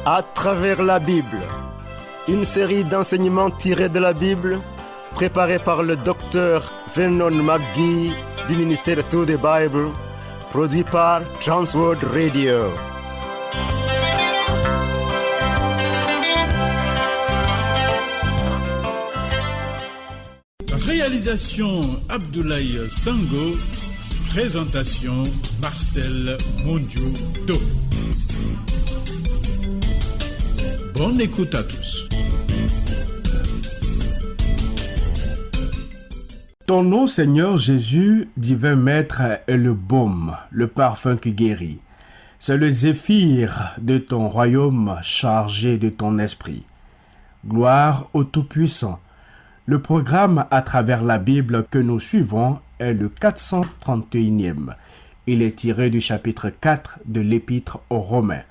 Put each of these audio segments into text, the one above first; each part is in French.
À travers la Bible, une série d'enseignements tirés de la Bible, préparée par le docteur Vernon McGee du ministère Through the Bible, produit par Transworld Radio. Réalisation Abdoulaye Sango, présentation Marcel Mondiou-Do. Bonne écoute à tous. Ton nom, Seigneur Jésus, divin Maître, est le baume, le parfum qui guérit. C'est le zéphyr de ton royaume chargé de ton esprit. Gloire au Tout-Puissant. Le programme à travers la Bible que nous suivons est le 431e. Il est tiré du chapitre 4 de l'Épître aux Romains.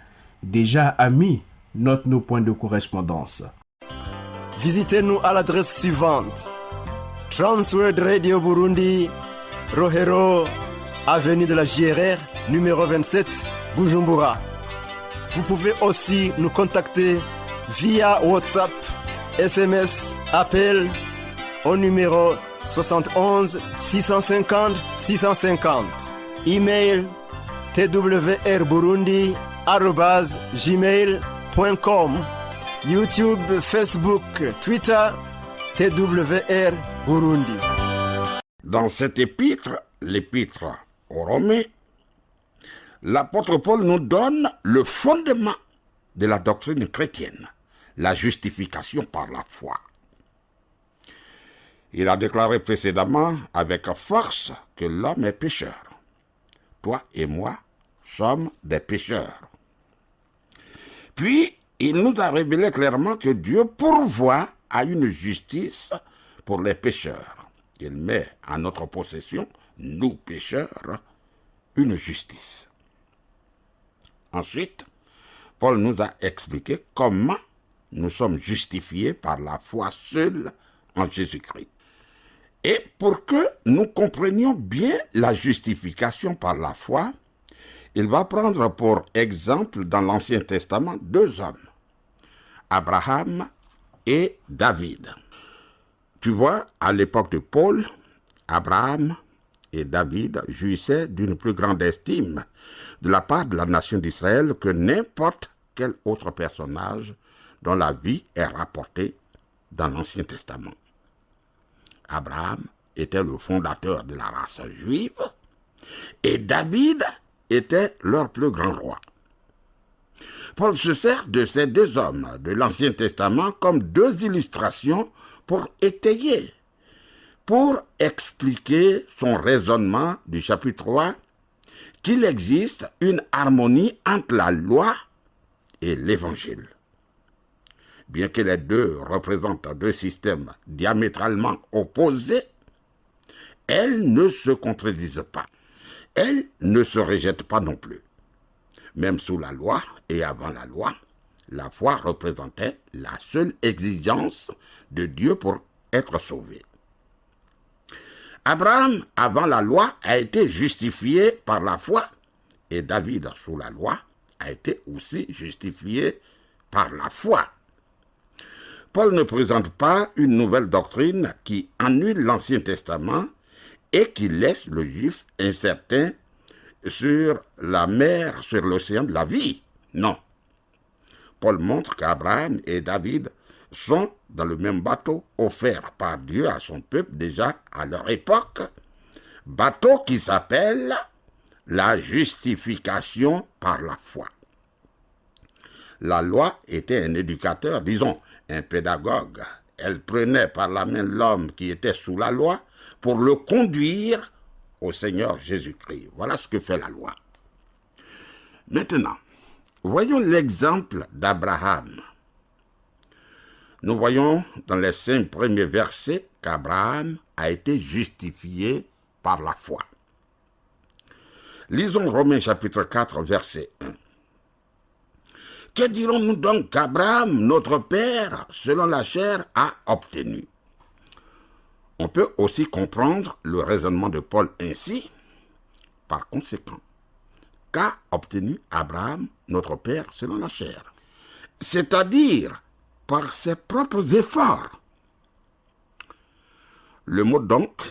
Déjà amis, note nos points de correspondance. Visitez-nous à l'adresse suivante: Transworld Radio Burundi, Rohero, avenue de la JRR, numéro 27, Bujumbura. Vous pouvez aussi nous contacter via WhatsApp, SMS, appel au numéro 71 650 650. Email twrburundi@gmail.com. YouTube, Facebook, Twitter, TWR Burundi. Dans cet épître, l'épître aux Romains, l'apôtre Paul nous donne le fondement de la doctrine chrétienne, la justification par la foi. Il a déclaré précédemment avec force que l'homme est pécheur. Toi et moi sommes des pécheurs. Puis, il nous a révélé clairement que Dieu pourvoit à une justice pour les pécheurs. Il met à notre possession, nous pécheurs, une justice. Ensuite, Paul nous a expliqué comment nous sommes justifiés par la foi seule en Jésus-Christ. Et pour que nous comprenions bien la justification par la foi, il va prendre pour exemple dans l'Ancien Testament deux hommes, Abraham et David. Tu vois, à l'époque de Paul, Abraham et David jouissaient d'une plus grande estime de la part de la nation d'Israël que n'importe quel autre personnage dont la vie est rapportée dans l'Ancien Testament. Abraham était le fondateur de la race juive et David était leur plus grand roi. Paul se sert de ces deux hommes de l'Ancien Testament comme deux illustrations pour étayer, pour expliquer son raisonnement du chapitre 3, qu'il existe une harmonie entre la loi et l'Évangile. Bien que les deux représentent deux systèmes diamétralement opposés, elles ne se contredisent pas. Elles ne se rejettent pas non plus. Même sous la loi et avant la loi, la foi représentait la seule exigence de Dieu pour être sauvé. Abraham, avant la loi, a été justifié par la foi, et David, sous la loi, a été aussi justifié par la foi. Paul ne présente pas une nouvelle doctrine qui annule l'Ancien Testament et qui laisse le juif incertain sur la mer, sur l'océan de la vie. Non. Paul montre qu'Abraham et David sont dans le même bateau offert par Dieu à son peuple déjà à leur époque, bateau qui s'appelle la justification par la foi. La loi était un éducateur, disons, un pédagogue. Elle prenait par la main l'homme qui était sous la loi pour le conduire au Seigneur Jésus-Christ. Voilà ce que fait la loi. Maintenant, voyons l'exemple d'Abraham. Nous voyons dans les 5 premiers versets qu'Abraham a été justifié par la foi. Lisons Romains chapitre 4, verset 1. Que dirons-nous donc qu'Abraham, notre père, selon la chair, a obtenu? On peut aussi comprendre le raisonnement de Paul ainsi. Par conséquent, qu'a obtenu Abraham, notre père, selon la chair? c'est-à-dire par ses propres efforts. Le mot donc,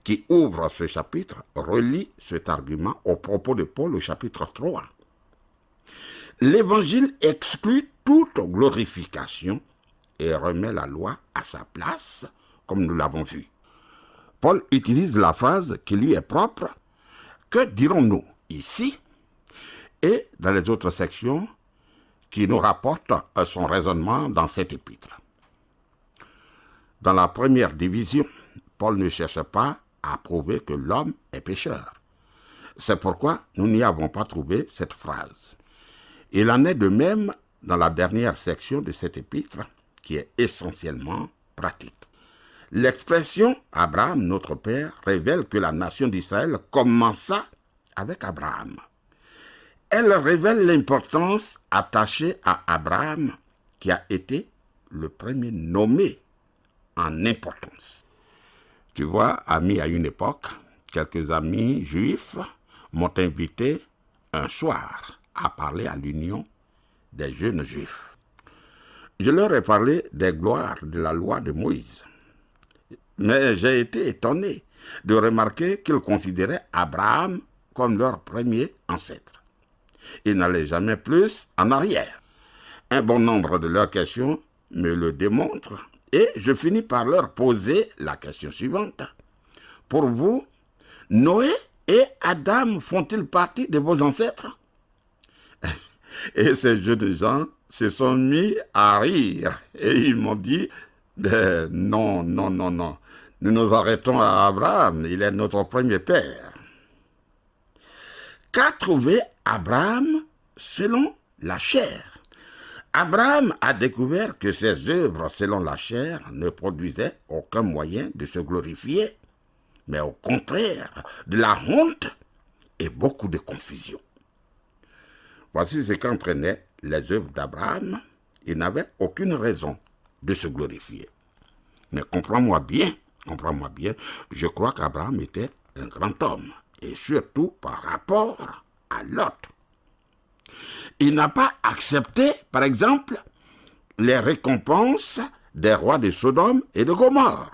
qui ouvre ce chapitre, relie cet argument au propos de Paul au chapitre 3. L'Évangile exclut toute glorification et remet la loi à sa place, comme nous l'avons vu. Paul utilise la phrase qui lui est propre. Que dirons-nous ici et dans les autres sections qui nous rapportent son raisonnement dans cet épître? Dans la première division, Paul ne cherche pas à prouver que l'homme est pécheur. C'est pourquoi nous n'y avons pas trouvé cette phrase. Il en est de même dans la dernière section de cet épître, qui est essentiellement pratique. L'expression « Abraham, notre père » révèle que la nation d'Israël commença avec Abraham. Elle révèle l'importance attachée à Abraham, qui a été le premier nommé en importance. Tu vois, ami, à une époque, quelques amis juifs m'ont invité un soir à parler à l'union des jeunes juifs. Je leur ai parlé des gloires de la loi de Moïse. Mais j'ai été étonné de remarquer qu'ils considéraient Abraham comme leur premier ancêtre. Ils n'allaient jamais plus en arrière. Un bon nombre de leurs questions me le démontrent et je finis par leur poser la question suivante. Pour vous, Noé et Adam font-ils partie de vos ancêtres? Et ces jeunes gens se sont mis à rire et ils m'ont dit non. Nous nous arrêtons à Abraham, il est notre premier père. Qu'a trouvé Abraham selon la chair? Abraham a découvert que ses œuvres selon la chair ne produisaient aucun moyen de se glorifier, mais au contraire, de la honte et beaucoup de confusion. Voici ce qu'entraînaient les œuvres d'Abraham. Il n'avait aucune raison de se glorifier. Mais comprends-moi bien, je crois qu'Abraham était un grand homme, et surtout par rapport à Lot. Il n'a pas accepté, par exemple, les récompenses des rois de Sodome et de Gomorrhe.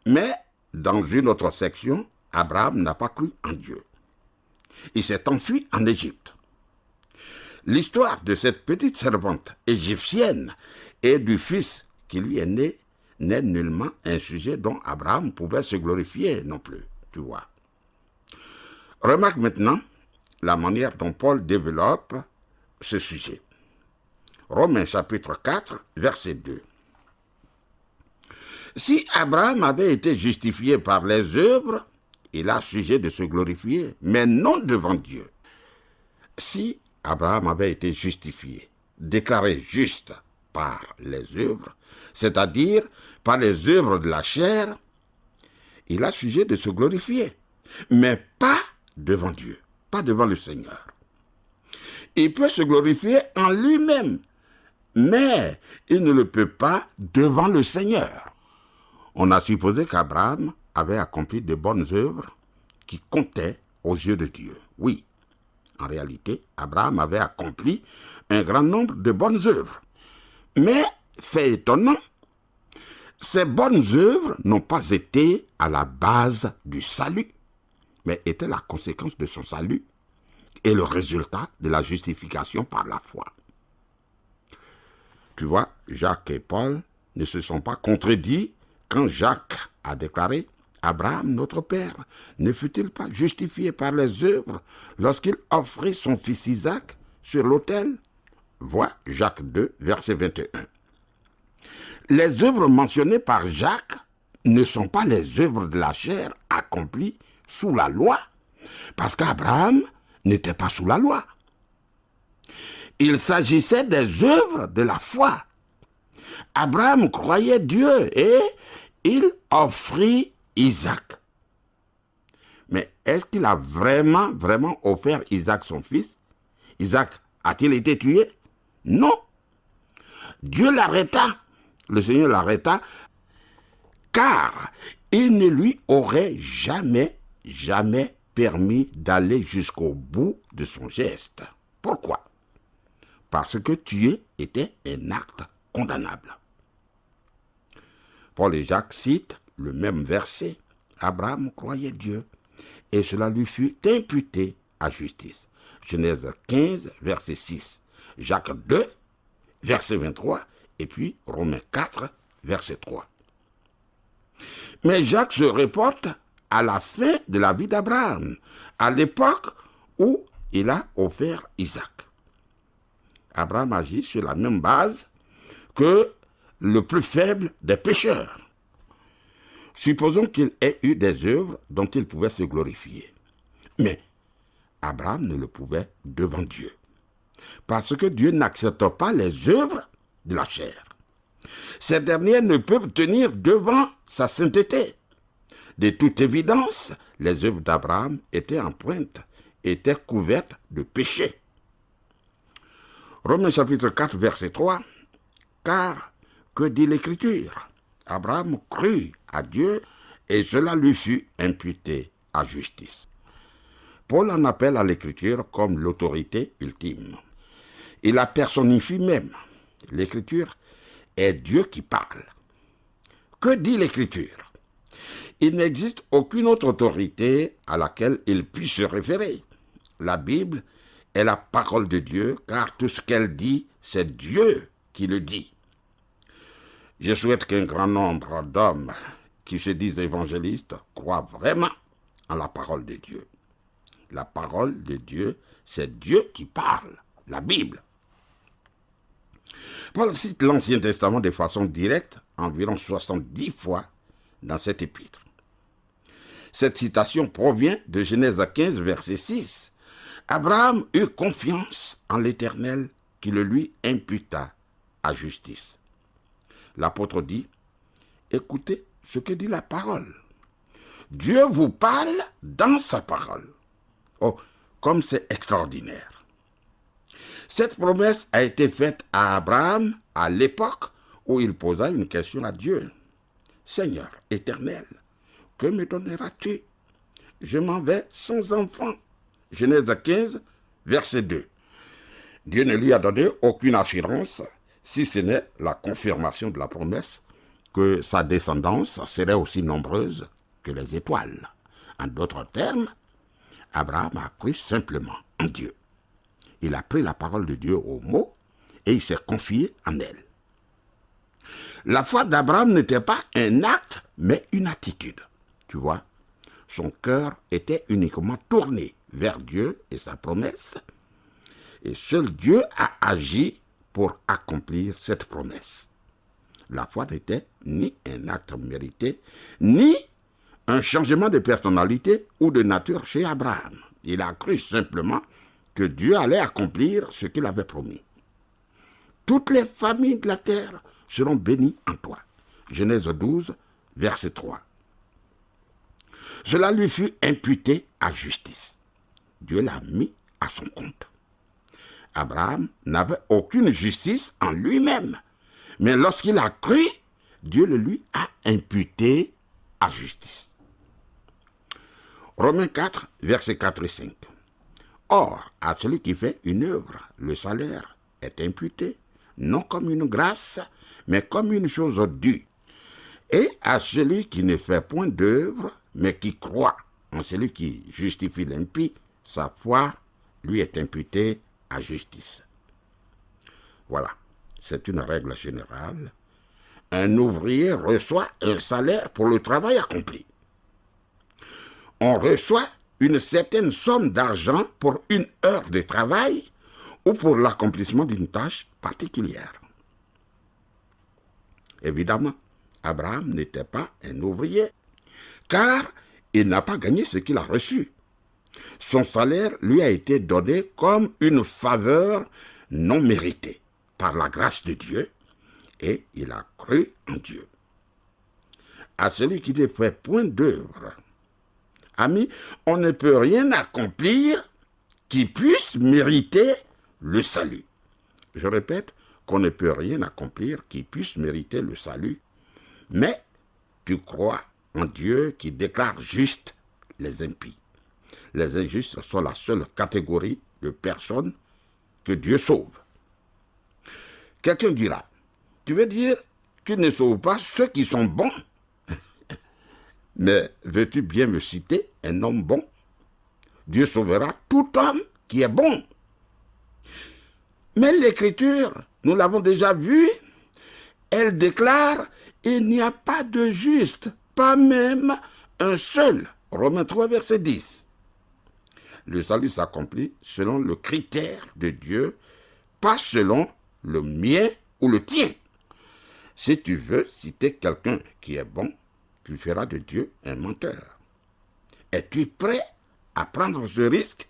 Mais dans une autre section, Abraham n'a pas cru en Dieu. Il s'est enfui en Égypte. L'histoire de cette petite servante égyptienne et du fils qui lui est né n'est nullement un sujet dont Abraham pouvait se glorifier non plus, tu vois. Remarque maintenant la manière dont Paul développe ce sujet. Romains chapitre 4, verset 2. Si Abraham avait été justifié par les œuvres, il a sujet de se glorifier, mais non devant Dieu. Si Abraham avait été justifié, déclaré juste par les œuvres, c'est-à-dire par les œuvres de la chair, il a sujet de se glorifier, mais pas devant Dieu, pas devant le Seigneur. Il peut se glorifier en lui-même, mais il ne le peut pas devant le Seigneur. On a supposé qu'Abraham avait accompli de bonnes œuvres qui comptaient aux yeux de Dieu. Oui, en réalité, Abraham avait accompli un grand nombre de bonnes œuvres. Mais, fait étonnant, ces bonnes œuvres n'ont pas été à la base du salut, mais étaient la conséquence de son salut et le résultat de la justification par la foi. Tu vois, Jacques et Paul ne se sont pas contredits quand Jacques a déclaré « Abraham, notre père, ne fut-il pas justifié par les œuvres lorsqu'il offrit son fils Isaac sur l'autel ?» Vois Jacques 2, verset 21. Les œuvres mentionnées par Jacques ne sont pas les œuvres de la chair accomplies sous la loi, parce qu'Abraham n'était pas sous la loi. Il s'agissait des œuvres de la foi. Abraham croyait Dieu et il offrit Isaac. Mais est-ce qu'il a vraiment offert Isaac son fils? Isaac a-t-il été tué? Non. Dieu l'arrêta. Le Seigneur l'arrêta car il ne lui aurait jamais permis d'aller jusqu'au bout de son geste. Pourquoi? parce que tuer était un acte condamnable. Paul et Jacques citent le même verset. Abraham croyait Dieu et cela lui fut imputé à justice. Genèse 15, verset 6. Jacques 2, verset 23. Et puis Romains 4, verset 3. Mais Jacques se reporte à la fin de la vie d'Abraham, à l'époque où il a offert Isaac. Abraham agit sur la même base que le plus faible des pécheurs. Supposons qu'il ait eu des œuvres dont il pouvait se glorifier. Mais Abraham ne le pouvait devant Dieu. Parce que Dieu n'accepte pas les œuvres de la chair. Ces dernières ne peuvent tenir devant sa sainteté. De toute évidence, les œuvres d'Abraham étaient empreintes, étaient couvertes de péché. Romains chapitre 4, verset 3. Car, que dit l'Écriture? Abraham crut à Dieu et cela lui fut imputé à justice. Paul en appelle à l'Écriture comme l'autorité ultime. Il la personnifie même. L'Écriture est Dieu qui parle. Que dit l'Écriture? Il n'existe aucune autre autorité à laquelle il puisse se référer. La Bible est la parole de Dieu, car tout ce qu'elle dit, c'est Dieu qui le dit. Je souhaite qu'un grand nombre d'hommes qui se disent évangélistes croient vraiment en la parole de Dieu. La parole de Dieu, c'est Dieu qui parle, la Bible. Paul cite l'Ancien Testament de façon directe, environ 70 fois dans cet épître. Cette citation provient de Genèse 15, verset 6. Abraham eut confiance en l'Éternel qui le lui imputa à justice. L'apôtre dit, écoutez ce que dit la parole. Dieu vous parle dans sa parole. Oh, comme c'est extraordinaire. Cette promesse a été faite à Abraham à l'époque où il posa une question à Dieu. Seigneur éternel, que me donneras-tu? Je m'en vais sans enfant. Genèse 15, verset 2. Dieu ne lui a donné aucune assurance, si ce n'est la confirmation de la promesse que sa descendance serait aussi nombreuse que les étoiles. En d'autres termes, Abraham a cru simplement en Dieu. Il a pris la parole de Dieu au mot et il s'est confié en elle. La foi d'Abraham n'était pas un acte, mais une attitude. Tu vois, son cœur était uniquement tourné vers Dieu et sa promesse. Et seul Dieu a agi pour accomplir cette promesse. La foi n'était ni un acte mérité, ni un changement de personnalité ou de nature chez Abraham. Il a cru simplement que Dieu allait accomplir ce qu'il avait promis. Toutes les familles de la terre seront bénies en toi. Genèse 12, verset 3. Cela lui fut imputé à justice. Dieu l'a mis à son compte. Abraham n'avait aucune justice en lui-même, mais lorsqu'il a cru, Dieu le lui a imputé à justice. Romains 4, versets 4 et 5. Or, à celui qui fait une œuvre, le salaire est imputé, non comme une grâce, mais comme une chose due. Et à celui qui ne fait point d'œuvre, mais qui croit en celui qui justifie l'impie, sa foi lui est imputée à justice. Voilà, c'est une règle générale. Un ouvrier reçoit un salaire pour le travail accompli. On reçoit une certaine somme d'argent pour une heure de travail ou pour l'accomplissement d'une tâche particulière. Évidemment, Abraham n'était pas un ouvrier, car il n'a pas gagné ce qu'il a reçu. Son salaire lui a été donné comme une faveur non méritée par la grâce de Dieu, et il a cru en Dieu. À celui qui ne fait point d'œuvre, amis, on ne peut rien accomplir qui puisse mériter le salut. Je répète qu'on ne peut rien accomplir qui puisse mériter le salut, mais tu crois en Dieu qui déclare juste les impies. Les injustes sont la seule catégorie de personnes que Dieu sauve. Quelqu'un dira, tu veux dire qu'il ne sauve pas ceux qui sont bons? Mais veux-tu bien me citer un homme bon? Dieu sauvera tout homme qui est bon. Mais l'Écriture, nous l'avons déjà vu, elle déclare, il n'y a pas de juste, pas même un seul. Romains 3, verset 10. Le salut s'accomplit selon le critère de Dieu, pas selon le mien ou le tien. Si tu veux citer quelqu'un qui est bon, tu feras de Dieu un menteur. Es-tu prêt à prendre ce risque?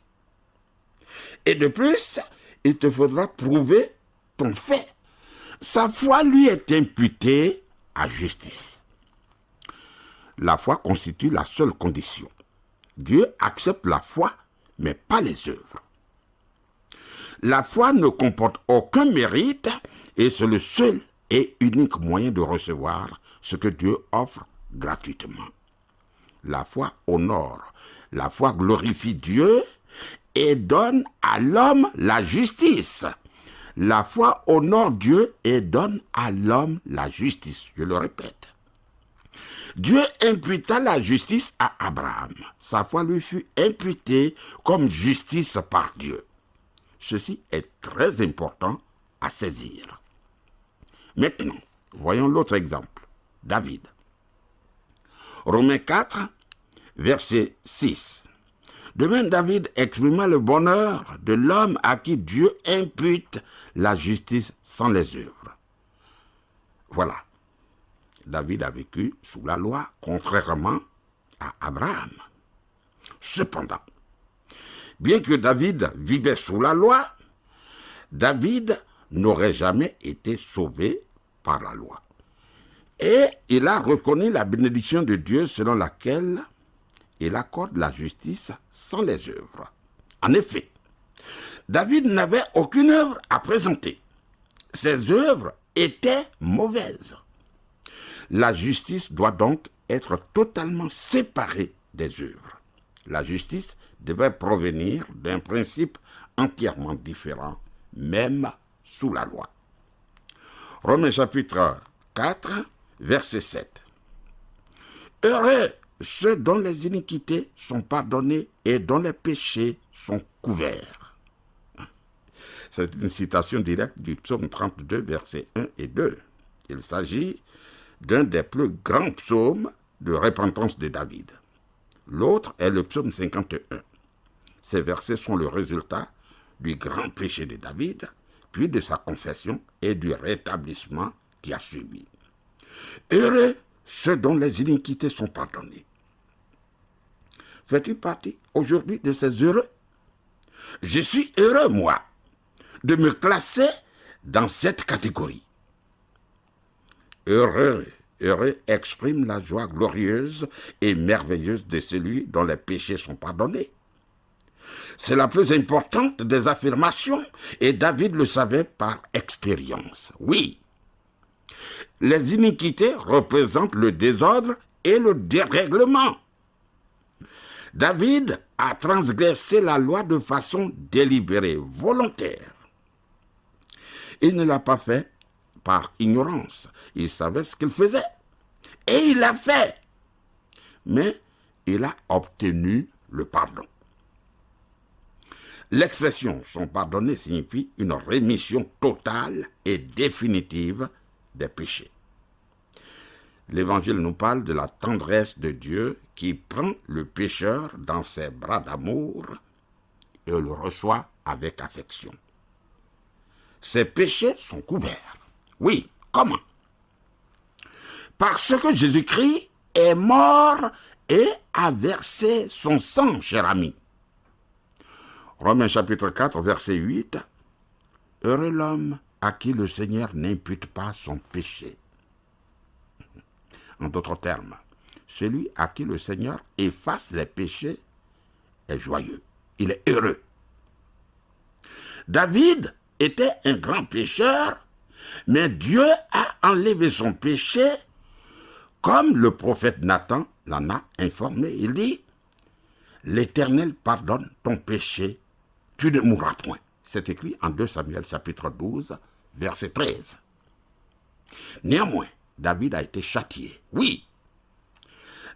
Et de plus, il te faudra prouver ton fait. Sa foi lui est imputée à justice. La foi constitue la seule condition. Dieu accepte la foi, mais pas les œuvres. La foi ne comporte aucun mérite et c'est le seul et unique moyen de recevoir ce que Dieu offre gratuitement. La foi honore, la foi glorifie Dieu et donne à l'homme la justice. La foi honore Dieu et donne à l'homme la justice. Je le répète. Dieu imputa la justice à Abraham. Sa foi lui fut imputée comme justice par Dieu. Ceci est très important à saisir. Maintenant, voyons l'autre exemple. David. Romains 4, verset 6. De même, David exprima le bonheur de l'homme à qui Dieu impute la justice sans les œuvres. Voilà. David a vécu sous la loi, contrairement à Abraham. Cependant, bien que David vivait sous la loi, David n'aurait jamais été sauvé par la loi. Et il a reconnu la bénédiction de Dieu selon laquelle il accorde la justice sans les œuvres. En effet, David n'avait aucune œuvre à présenter. Ses œuvres étaient mauvaises. La justice doit donc être totalement séparée des œuvres. La justice devait provenir d'un principe entièrement différent, même sous la loi. Romains chapitre 4, verset 7. Heureux ceux dont les iniquités sont pardonnées et dont les péchés sont couverts. C'est une citation directe du psaume 32, versets 1 et 2. Il s'agit d'un des plus grands psaumes de repentance de David. L'autre est le psaume 51. Ces versets sont le résultat du grand péché de David, puis de sa confession et du rétablissement qui a suivi. Heureux ceux dont les iniquités sont pardonnées. Fais-tu partie aujourd'hui de ces heureux? Je suis heureux, moi, de me classer dans cette catégorie. Heureux exprime la joie glorieuse et merveilleuse de celui dont les péchés sont pardonnés. C'est la plus importante des affirmations et David le savait par expérience. Oui, les iniquités représentent le désordre et le dérèglement. David a transgressé la loi de façon délibérée, volontaire. Il ne l'a pas fait par ignorance. Il savait ce qu'il faisait. Et il l'a fait. Mais il a obtenu le pardon. L'expression « sont pardonnés » signifie une rémission totale et définitive des péchés. L'Évangile nous parle de la tendresse de Dieu qui prend le pécheur dans ses bras d'amour et le reçoit avec affection. Ses péchés sont couverts. Oui, comment? Parce que Jésus-Christ est mort et a versé son sang, cher ami. Romains chapitre 4, verset 8. Heureux l'homme à qui le Seigneur n'impute pas son péché. En d'autres termes, celui à qui le Seigneur efface les péchés est joyeux. Il est heureux. David était un grand pécheur, mais Dieu a enlevé son péché comme le prophète Nathan l'en a informé. Il dit, « L'Éternel pardonne ton péché, tu ne mourras point. » C'est écrit en 2 Samuel chapitre 12, verset 13. Néanmoins, David a été châtié. Oui,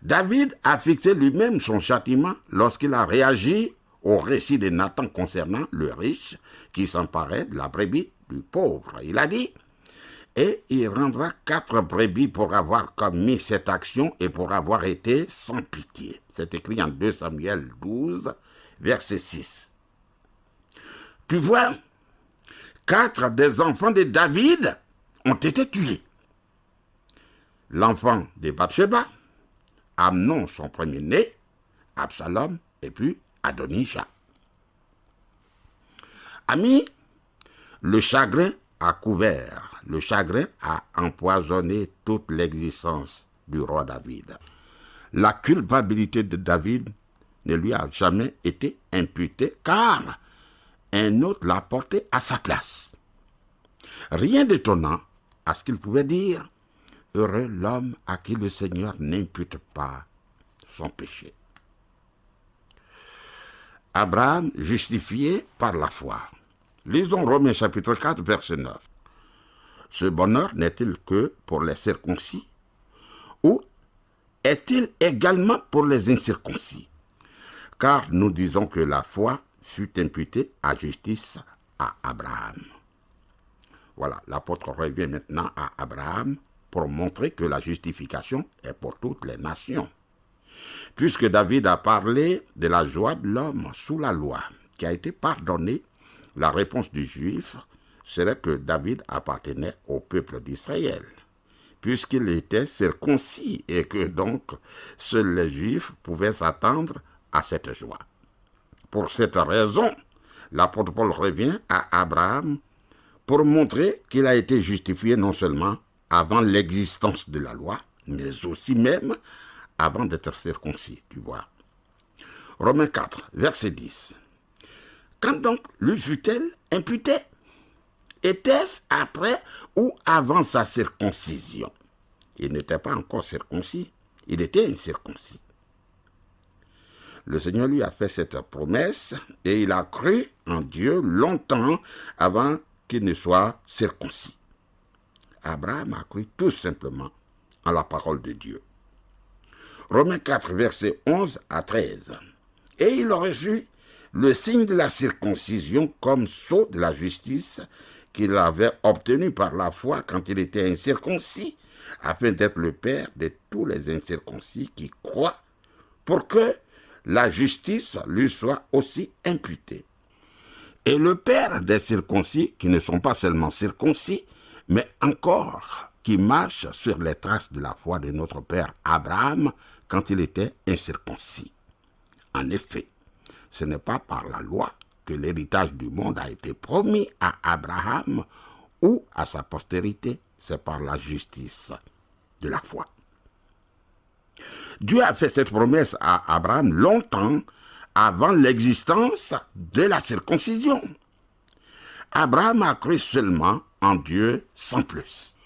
David a fixé lui-même son châtiment lorsqu'il a réagi au récit de Nathan concernant le riche qui s'emparait de la brebis du pauvre. Il a dit, « Et il rendra 4 brebis pour avoir commis cette action et pour avoir été sans pitié. » C'est écrit en 2 Samuel 12, verset 6. Tu vois, 4 des enfants de David ont été tués. L'enfant de Bathsheba, Amnon son premier-né, Absalom et puis Adonijah. Amis, le chagrin a couvert, le chagrin a empoisonné toute l'existence du roi David. La culpabilité de David ne lui a jamais été imputée car un autre l'a porté à sa place. Rien d'étonnant à ce qu'il pouvait dire « Heureux l'homme à qui le Seigneur n'impute pas son péché. » Abraham justifié par la foi. Lisons Romains chapitre 4, verset 9. Ce bonheur n'est-il que pour les circoncis ou est-il également pour les incirconcis? Car nous disons que la foi fut imputée à justice à Abraham. Voilà, l'apôtre revient maintenant à Abraham pour montrer que la justification est pour toutes les nations. Puisque David a parlé de la joie de l'homme sous la loi qui a été pardonnée, la réponse du juif serait que David appartenait au peuple d'Israël, puisqu'il était circoncis et que donc seuls les juifs pouvaient s'attendre à cette joie. Pour cette raison, l'apôtre Paul revient à Abraham pour montrer qu'il a été justifié non seulement avant l'existence de la loi, mais aussi même avant d'être circoncis, tu vois. Romains 4, verset 10. Quand donc lui fut-elle imputée? Était-ce après ou avant sa circoncision? Il n'était pas encore circoncis, il était incirconcis. Le Seigneur lui a fait cette promesse et il a cru en Dieu longtemps avant qu'il ne soit circoncis. Abraham a cru tout simplement en la parole de Dieu. Romains 4, versets 11 à 13. Et il reçut le signe de la circoncision comme sceau de la justice qu'il avait obtenu par la foi quand il était incirconcis, afin d'être le père de tous les incirconcis qui croient, pour que la justice lui soit aussi imputée. Et le père des circoncis, qui ne sont pas seulement circoncis, mais encore qui marchent sur les traces de la foi de notre père Abraham quand il était incirconcis. En effet, ce n'est pas par la loi que l'héritage du monde a été promis à Abraham ou à sa postérité, c'est par la justice de la foi. Dieu a fait cette promesse à Abraham longtemps avant l'existence de la circoncision. Abraham a cru seulement en Dieu sans plus.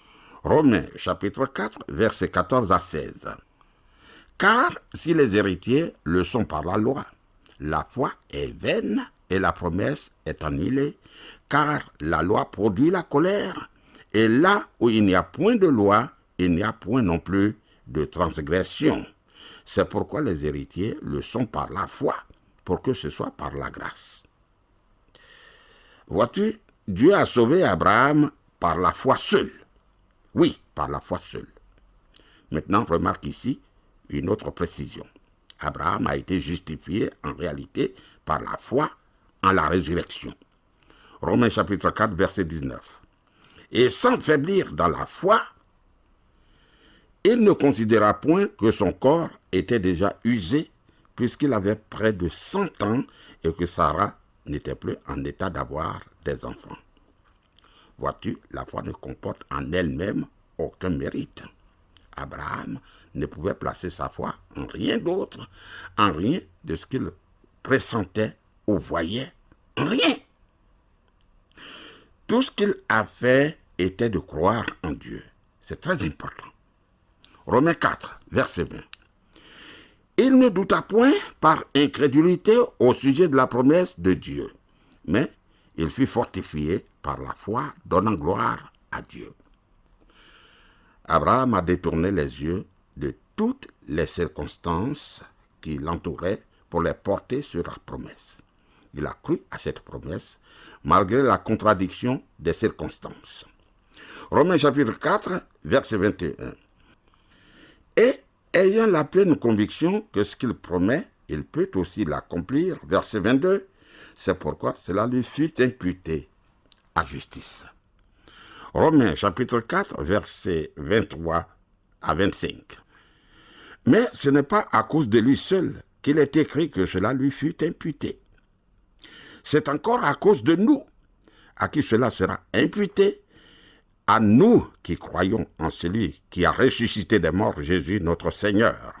Romains chapitre 4, versets 14 à 16. Car si les héritiers le sont par la loi, la foi est vaine et la promesse est annulée, car la loi produit la colère, et là où il n'y a point de loi, il n'y a point non plus de transgression. C'est pourquoi les héritiers le sont par la foi, pour que ce soit par la grâce. Vois-tu, Dieu a sauvé Abraham par la foi seule. Oui, par la foi seule. Maintenant, remarque ici une autre précision. Abraham a été justifié en réalité par la foi en la résurrection. Romains chapitre 4, verset 19. Et sans faiblir dans la foi, il ne considéra point que son corps était déjà usé, puisqu'il avait près de 100 ans et que Sarah n'était plus en état d'avoir des enfants. Vois-tu, la foi ne comporte en elle-même aucun mérite. Abraham ne pouvait placer sa foi en rien d'autre, en rien de ce qu'il pressentait ou voyait, en rien. Tout ce qu'il a fait était de croire en Dieu. C'est très important. Romains 4, verset 20. Il ne douta point par incrédulité au sujet de la promesse de Dieu, mais il fut fortifié par la foi, donnant gloire à Dieu. Abraham a détourné les yeux de toutes les circonstances qui l'entouraient pour les porter sur la promesse. Il a cru à cette promesse malgré la contradiction des circonstances. Romains chapitre 4, verset 21. Et ayant la pleine conviction que ce qu'il promet, il peut aussi l'accomplir. Verset 22. C'est pourquoi cela lui fut imputé à justice. Romains chapitre 4, verset 23 à 25. Mais ce n'est pas à cause de lui seul qu'il est écrit que cela lui fut imputé. C'est encore à cause de nous, à qui cela sera imputé, à nous qui croyons en celui qui a ressuscité des morts, Jésus notre Seigneur,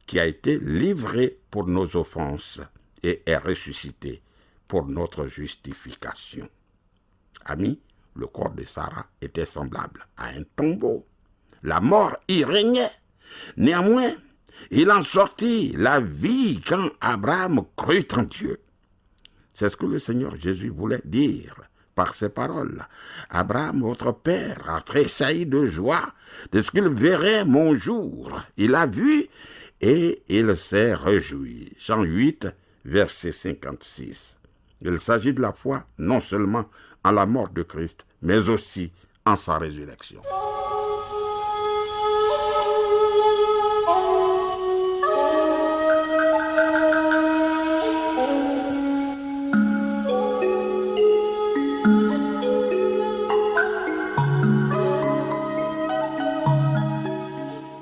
qui a été livré pour nos offenses et est ressuscité pour notre justification. Amis, le corps de Sarah était semblable à un tombeau. La mort y régnait. Néanmoins, il en sortit la vie quand Abraham crut en Dieu. C'est ce que le Seigneur Jésus voulait dire par ces paroles. Abraham, votre père, a tressailli de joie de ce qu'il verrait mon jour. Il a vu et il s'est réjoui. Jean 8, verset 56. Il s'agit de la foi non seulement en la mort de Christ, mais aussi en sa résurrection.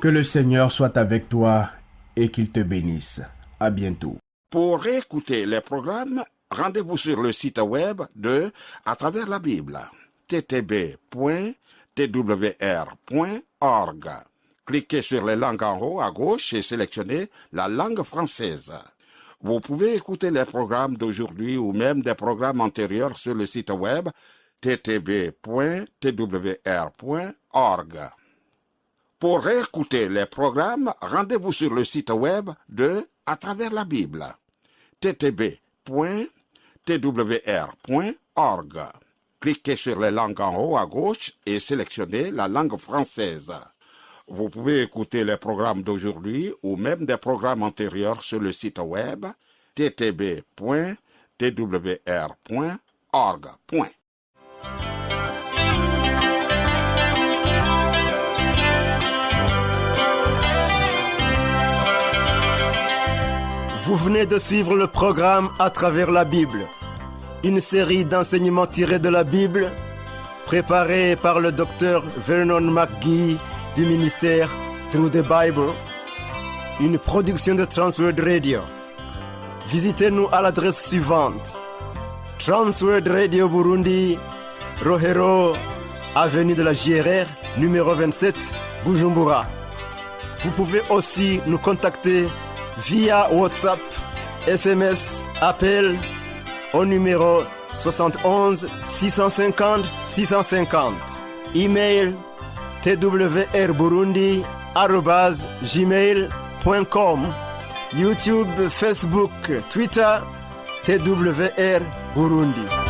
Que le Seigneur soit avec toi et qu'il te bénisse. À bientôt. Pour réécouter les programmes, rendez-vous sur le site web de À travers la Bible, ttb.twr.org. Cliquez sur les langues en haut à gauche et sélectionnez la langue française. Vous pouvez écouter les programmes d'aujourd'hui ou même des programmes antérieurs sur le site web ttb.twr.org. Pour réécouter les programmes, rendez-vous sur le site web de À travers la Bible, ttb.twr.org. Cliquez sur les langues en haut à gauche et sélectionnez la langue française. Vous pouvez écouter les programmes d'aujourd'hui ou même des programmes antérieurs sur le site web ttb.twr.org. Vous venez de suivre le programme À travers la Bible, une série d'enseignements tirés de la Bible, préparée par le docteur Vernon McGee du ministère Through the Bible, une production de Transworld Radio. Visitez-nous à l'adresse suivante: Transworld Radio Burundi, Rohero, avenue de la JRR, numéro 27, Bujumbura. Vous pouvez aussi nous contacter via WhatsApp, SMS, appel au numéro 71 650 650. Email twrburundi@gmail.com. YouTube, Facebook, Twitter, TWR Burundi.